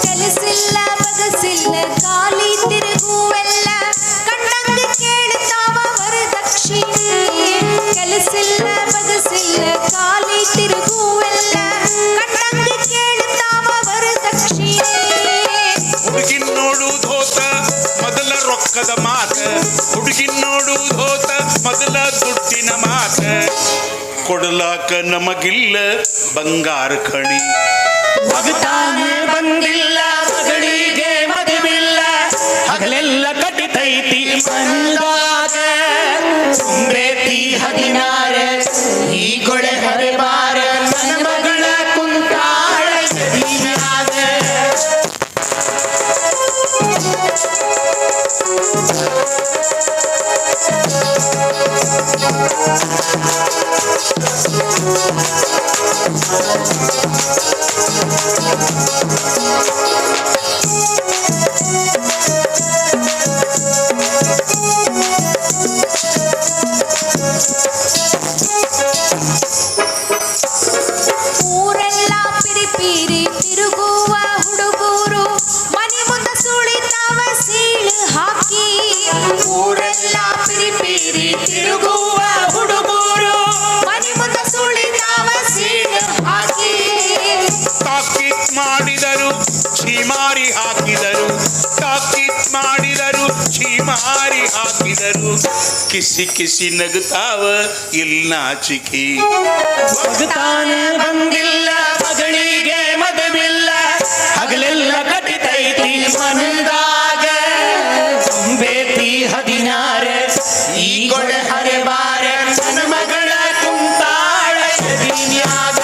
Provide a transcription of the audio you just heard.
ಕೆಲಸಿಲ್ಲ ಬಗಸಿಲ್ಲ ಖಾಲಿ ತಿರುಗುವೆಲ್ಲ ಕಂಡಂಗ ಕೇಳ್ತಾವ ವರದಕ್ಷಿಣೆ. ಕೆಲಸಿಲ್ಲ ಬಗಸಿಲ್ಲ ಖಾಲಿ ತಿರುಗುವೆಲ್ಲ ಕಂಡಂಗ ಕೇಳ್ತಾವ ವರದಕ್ಷಿಣೆ. ಹುಡುಗಿನ್ ನೋಡುವುದು ಹೋತ ಮೊದಲ ರೊಕ್ಕದ ಮಾತ, ಹುಡುಗಿನ್ ನೋಡುವುದು ಹೋತ ಮೊದಲ ದುಡ್ಡಿನ ಮಾತ. ಕೊಡಲಾಕ ನಮಗಿಲ್ಲ ಬಂಗಾರ ಖಣಿ. ಮಗತಾನೆ ಬಂದಿಲ್ಲ ಮಗಳಿಗೆ ಮದುವಿಲ್ಲ, ಹಗಲೆಲ್ಲ ಕಟ್ಟಿತೈತಿ ಮನದಾಗ. ತುಂಬೇತಿ 16 ಈ ಗೊಳೆ ಹರಿಬಾರ, ನನ್ನ ಮಗಳ ಕುಂತಾಳ ಎದಿನ್ಯಾಗ. ಊರೆಲ್ಲ ಪಿರಿಪಿರಿ ತಿರುಗುವ ಹುಡುಗರು ಮನೆ ಮುಂದ ಸುಳಿತಾವ ಸೀಳು ಹಾಕಿ. ಊರೆಲ್ಲ ಪಿರಿಪಿರಿ ತಿರುಗುವ ಹುಡುಗರು ಮನೆ ಮುಂದ ಸುಳಿತಾವ ಸೀಳು ಹಾಕಿ. ತಾಕೀತ್ ಮಾಡಿದರು ಛೀಮಾರಿ ಹಾಕಿದರು, ತಾಕೀತ್ ಮಾಡಿದರು ಛೀಮಾರಿ ಹಾಕಿದರು. ಕಿಸಿ ಕಿಸಿ ನಗುತ್ತಾವ ಇಲ್ಲಿ ನಾಚಿಕೆ. ಮಗತಾನೆ ಬಂದಿಲ್ಲ ಮಗಳಿಗೆ ಮದುವಿಲ್ಲ, ಹಗಲೆಲ್ಲ ಕಟ್ಟಿತೈತಿ ಮನದಾಗ. ತುಂಬೇತಿ 16 ಈ ಗೊಳೆ ಹರಿಬಾರ, ನನ್ನ ಮಗಳ ಕುಂತಾಳ ಎದಿನ್ಯಾಗ.